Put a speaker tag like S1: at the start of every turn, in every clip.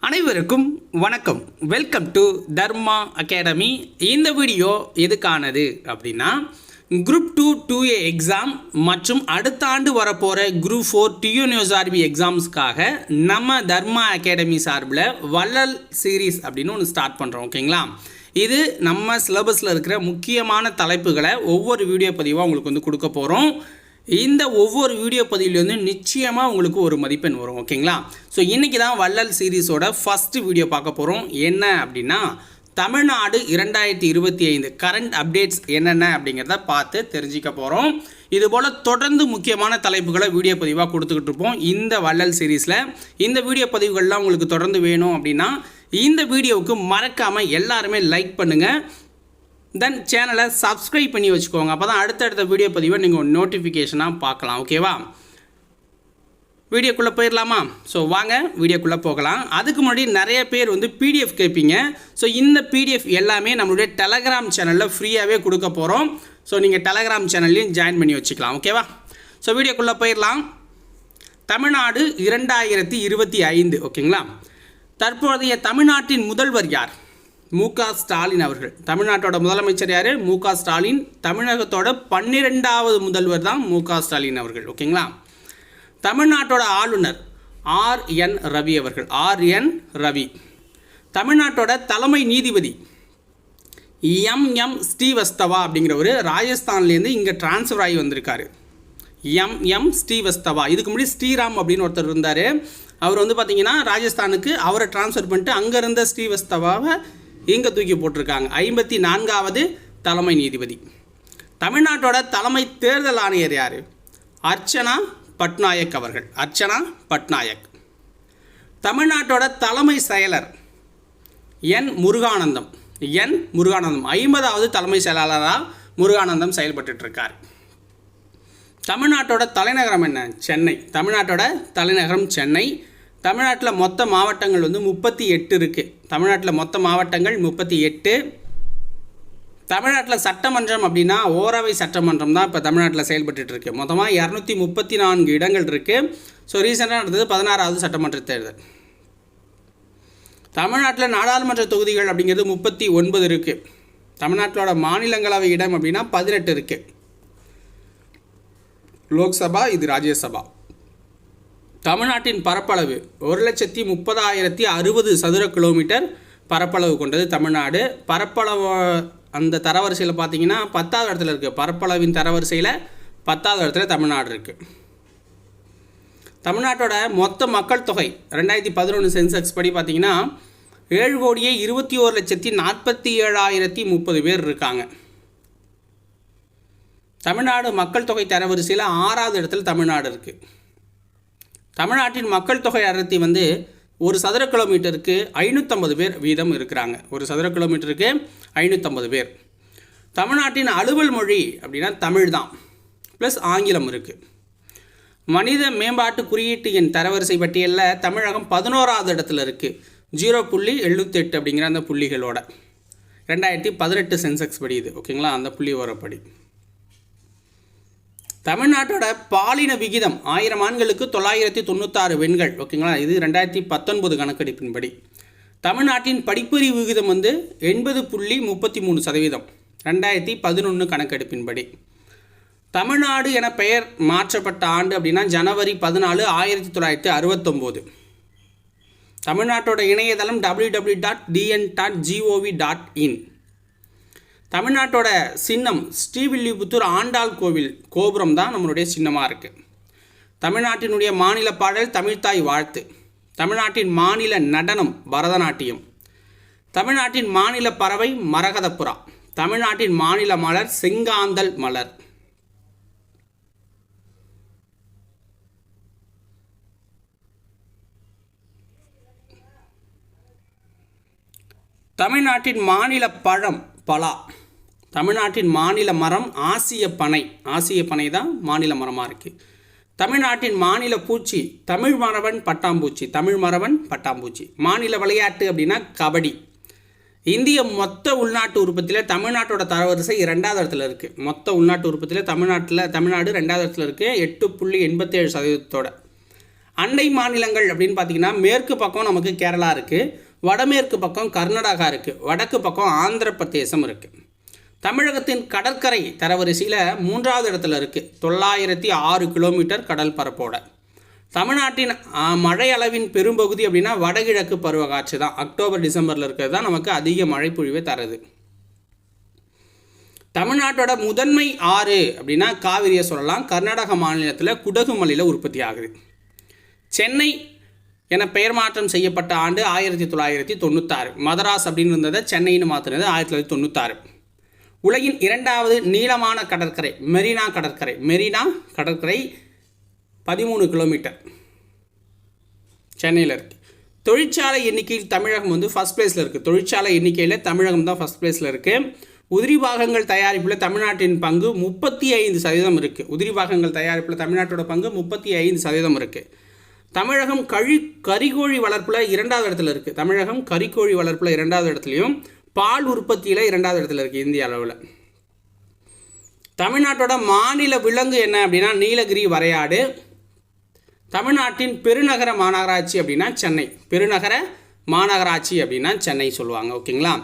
S1: அனைவருக்கும் வணக்கம். Welcome to Dharma academy. இந்த வீடியோ எதுக்கானது அப்படின்னா, குரூப் 2 2A எக்ஸாம் மற்றும் அடுத்த ஆண்டு வரப்போகிற குரூப் 4 TNUSRB எக்ஸாம்ஸ்க்காக நம்ம தர்மா அகாடமி சார்பில் வள்ளல் சீரீஸ் அப்படின்னு ஒன்று ஸ்டார்ட் பண்ணுறோம். ஓகேங்களா? இது நம்ம சிலபஸில் இருக்கிற முக்கியமான தலைப்புகளை ஒவ்வொரு வீடியோ பதிவாக உங்களுக்கு வந்து கொடுக்க போகிறோம். இந்த ஒவ்வொரு வீடியோ பதிவுலேருந்து நிச்சயமாக உங்களுக்கு ஒரு மதிப்பெண் வரும். ஓகேங்களா? ஸோ இன்றைக்கி தான் வள்ளல் சீரீஸோட ஃபஸ்ட்டு வீடியோ பார்க்க போகிறோம். என்ன அப்படின்னா, தமிழ்நாடு 2025 கரண்ட் அப்டேட்ஸ் என்னென்ன அப்படிங்கிறத பார்த்து தெரிஞ்சிக்க போகிறோம். இதுபோல் தொடர்ந்து முக்கியமான தலைப்புகளை வீடியோ பதிவாக கொடுத்துக்கிட்டு இருப்போம் இந்த வள்ளல் சீரீஸில். இந்த வீடியோ பதிவுகள்லாம் உங்களுக்கு தொடர்ந்து வேணும் அப்படின்னா இந்த வீடியோவுக்கு மறக்காமல் எல்லாருமே லைக் பண்ணுங்கள். தென் சேனலை சப்ஸ்கிரைப் பண்ணி வச்சுக்கோங்க. அப்போ தான் அடுத்தடுத்த வீடியோ பதிவை நீங்கள் நோட்டிஃபிகேஷனாக பார்க்கலாம். ஓகேவா? வீடியோக்குள்ளே போயிடலாமா? ஸோ வாங்க வீடியோக்குள்ளே போகலாம். அதுக்கு முன்னாடி நிறைய பேர் வந்து பிடிஎஃப் கேட்பீங்க. ஸோ இந்த பிடிஎஃப் எல்லாமே நம்மளுடைய டெலகிராம் சேனலில் ஃப்ரீயாகவே கொடுக்க போகிறோம். ஸோ நீங்கள் டெலகிராம் சேனல்லையும் ஜாயின் பண்ணி வச்சுக்கலாம். ஓகேவா? ஸோ வீடியோக்குள்ளே போயிடலாம். தமிழ்நாடு 2025. ஓகேங்களா? தற்போதைய தமிழ்நாட்டின் முதல்வர் யார்? மு.க. ஸ்டாலின் அவர்கள். தமிழ்நாட்டோட முதலமைச்சர் யார்? மு.க. ஸ்டாலின். தமிழகத்தோட 12வது முதல்வர் தான் மு.க. ஸ்டாலின் அவர்கள். ஓகேங்களா? தமிழ்நாட்டோட ஆளுநர் R.N. ரவி அவர்கள். R.N. ரவி. தமிழ்நாட்டோட தலைமை நீதிபதி M.M. ஸ்ரீவஸ்தவா அப்படிங்கிறவர் ராஜஸ்தான்லேருந்து இங்கே டிரான்ஸ்ஃபர் ஆகி வந்திருக்காரு. M.M. ஸ்ரீவஸ்தவா. இதுக்கு முன்னாடி ஸ்ரீராம் அப்படின்னு ஒருத்தர் இருந்தார். அவர் வந்து பார்த்திங்கன்னா ராஜஸ்தானுக்கு அவரை டிரான்ஸ்ஃபர் பண்ணிட்டு அங்கே இருந்த ஸ்ரீவஸ்தவாவை இங்கே தூக்கி போட்டிருக்காங்க. 54வது தலைமை நீதிபதி. தமிழ்நாட்டோட தலைமை தேர்தல் ஆணையர் யார்? அர்ச்சனா பட்நாயக் அவர்கள். அர்ச்சனா பட்நாயக். தமிழ்நாட்டோட தலைமை செயலர் N. முருகானந்தம். N. முருகானந்தம் 50வது தலைமை செயலாளராக முருகானந்தம் செயல்பட்டுருக்கார். தமிழ்நாட்டோட தலைநகரம் என்ன? சென்னை. தமிழ்நாட்டோட தலைநகரம் சென்னை. தமிழ்நாட்டில் மொத்த மாவட்டங்கள் வந்து 38 இருக்குது. தமிழ்நாட்டில் மொத்த மாவட்டங்கள் 38. தமிழ்நாட்டில் சட்டமன்றம் அப்படின்னா ஓரவை சட்டமன்றம் தான் இப்போ தமிழ்நாட்டில் செயல்பட்டு இருக்கு. மொத்தமாக 234 இடங்கள் இருக்குது. ஸோ ரீசெண்டாக நடந்தது 16வது சட்டமன்ற தேர்தல். தமிழ்நாட்டில் நாடாளுமன்ற தொகுதிகள் அப்படிங்கிறது 39 இருக்குது. தமிழ்நாட்டிலோட மாநிலங்களவை இடம் அப்படின்னா 18 இருக்குது. லோக்சபா, இது ராஜ்யசபா. தமிழ்நாட்டின் பரப்பளவு 1,30,060 சதுர கிலோமீட்டர் பரப்பளவு கொண்டது தமிழ்நாடு. பரப்பளவு அந்த தரவரிசையில் பார்த்தீங்கன்னா 10வது இடத்துல இருக்குது. பரப்பளவின் தரவரிசையில் 10வது இடத்துல தமிழ்நாடு இருக்குது. தமிழ்நாட்டோட மொத்த மக்கள் தொகை 2011 சென்செக்ஸ் படி பார்த்தீங்கன்னா 7,21,47,030 பேர் இருக்காங்க. தமிழ்நாடு மக்கள் தொகை தரவரிசையில் 6வது இடத்துல தமிழ்நாடு இருக்குது. தமிழ்நாட்டின் மக்கள் தொகை அடர்த்தி வந்து ஒரு சதுர கிலோமீட்டருக்கு 550 பேர் வீதம் இருக்கிறாங்க. ஒரு சதுர கிலோமீட்டருக்கு 550 பேர். தமிழ்நாட்டின் அலுவல் மொழி அப்படின்னா தமிழ் தான், ப்ளஸ் ஆங்கிலம் இருக்குது. மனித மேம்பாட்டு குறியீட்டு எண் தரவரிசை பட்டியலில் தமிழகம் 11வது இடத்துல இருக்குது. 0.78 அப்படிங்கிற அந்த புள்ளிகளோட 2018 சென்செக்ஸ் படி இது. ஓகேங்களா? அந்த புள்ளி வரப்படி தமிழ்நாட்டோட பாலின விகிதம் 1000 ஆண்களுக்கு 996 பெண்கள். ஓகேங்களா? இது 2019 கணக்கெடுப்பின்படி. தமிழ்நாட்டின் படிப்பறிவு விகிதம் வந்து 80.33%. 2011 கணக்கெடுப்பின்படி. தமிழ்நாடு என பெயர் மாற்றப்பட்ட ஆண்டு அப்படின்னா ஜனவரி 14, 1969. தமிழ்நாட்டோட இணையதளம் www.dn.gov.in. தமிழ்நாட்டோட சின்னம் ஸ்ரீவில்லிபுத்தூர் ஆண்டாள் கோவில் கோபுரம் தான் நம்மளுடைய சின்னமாக இருக்குது. தமிழ்நாட்டினுடைய மாநில பாடல் தமிழ்த்தாய் வாழ்த்து. தமிழ்நாட்டின் மாநில நடனம் பரதநாட்டியம். தமிழ்நாட்டின் மாநில பறவை மரகதப்புறா. தமிழ்நாட்டின் மாநில மலர் செங்காந்தல் மலர். தமிழ்நாட்டின் மாநில பழம் பலா. தமிழ்நாட்டின் மாநில மரம் ஆசிய பனை. ஆசிய பனை தான் மாநில மரமாக இருக்குது. தமிழ்நாட்டின் மாநில பூச்சி தமிழ் மரவன் பட்டாம்பூச்சி. தமிழ் மரவன் பட்டாம்பூச்சி. மாநில விளையாட்டு அப்படின்னா கபடி. இந்திய மொத்த உள்நாட்டு உற்பத்தியில் தமிழ்நாட்டோட தரவரிசை 2வது இடத்துல இருக்குது. மொத்த உள்நாட்டு உற்பத்தியில் தமிழ்நாடு 2வது இடத்துல இருக்குது 8.87%. அண்டை மாநிலங்கள் அப்படின்னு பார்த்தீங்கன்னா மேற்கு பக்கம் நமக்கு கேரளா இருக்குது, வடமேற்கு பக்கம் கர்நாடகா இருக்குது, வடக்கு பக்கம் ஆந்திர பிரதேசம் இருக்குது. தமிழகத்தின் கடற்கரை தரவரிசையில் 3வது இடத்துல இருக்குது, 906 கிலோமீட்டர் கடல் பரப்போட. தமிழ்நாட்டின் மழை அளவின் பெரும்பகுதி அப்படின்னா வடகிழக்கு பருவக்காற்று தான், அக்டோபர் டிசம்பரில் இருக்கிறது தான் நமக்கு அதிக மழை பொழிவை தருது. தமிழ்நாட்டோட முதன்மை ஆறு அப்படின்னா காவிரியை சொல்லலாம். கர்நாடக மாநிலத்தில் குடகுமலையில் உற்பத்தி ஆகுது. சென்னை என பெயர் மாற்றம் செய்யப்பட்ட ஆண்டு 1996. மதராஸ் அப்படின்னு இருந்ததை சென்னைன்னு மாற்றினது 1996. உலகின் 2வது நீளமான கடற்கரை மெரினா கடற்கரை. மெரினா கடற்கரை 13 கிலோமீட்டர் சென்னையில் இருக்குது. தொழிற்சாலை எண்ணிக்கையில் தமிழகம் வந்து ஃபஸ்ட் பிளேஸில் இருக்குது. தொழிற்சாலை எண்ணிக்கையில் தமிழகம் தான் ஃபஸ்ட் பிளேஸில் இருக்குது. உதிரி பாகங்கள் தயாரிப்பில் தமிழ்நாட்டின் பங்கு 35% இருக்குது. உதிரி பாகங்கள் தயாரிப்பில் தமிழ்நாட்டோட பங்கு 35% இருக்குது. தமிழகம் கறிக்கோழி வளர்ப்பில் 2வது இடத்துல இருக்குது. தமிழகம் கறிக்கோழி வளர்ப்பில் 2வது இடத்துலையும் பால் உற்பத்தியில் 2வது இடத்துல இருக்குது இந்திய அளவில். தமிழ்நாட்டோட மாநில விலங்கு என்ன அப்படின்னா நீலகிரி வரையாடு. தமிழ்நாட்டின் பெருநகர மாநகராட்சி அப்படின்னா சென்னை. பெருநகர மாநகராட்சி அப்படின்னா சென்னை சொல்லுவாங்க. ஓகேங்களா?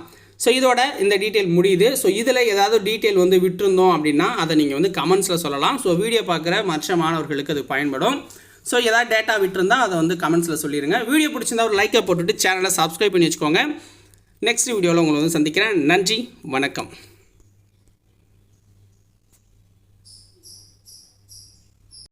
S1: ஸோ இதோட இந்த டீட்டெயில் முடியுது. ஸோ இதில் ஏதாவது டீட்டெயில் வந்து விட்டுருந்தோம் அப்படின்னா அதை நீங்கள் வந்து கமெண்ட்ஸில் சொல்லலாம். ஸோ வீடியோ பார்க்குற மற்ற மாணவர்களுக்கு அது பயன்படும். ஸோ ஏதாவது டேட்டா விட்டுருந்தால் அதை வந்து கமெண்ட்ஸில் சொல்லிடுங்க. வீடியோ பிடிச்சிருந்தா ஒரு லைக்கை போட்டுட்டு சேனலை சப்ஸ்கிரைப் பண்ணி வச்சுக்கோங்க. நெக்ஸ்ட் வீடியோவில் உங்களை வந்து சந்திக்கிறேன். நன்றி, வணக்கம்.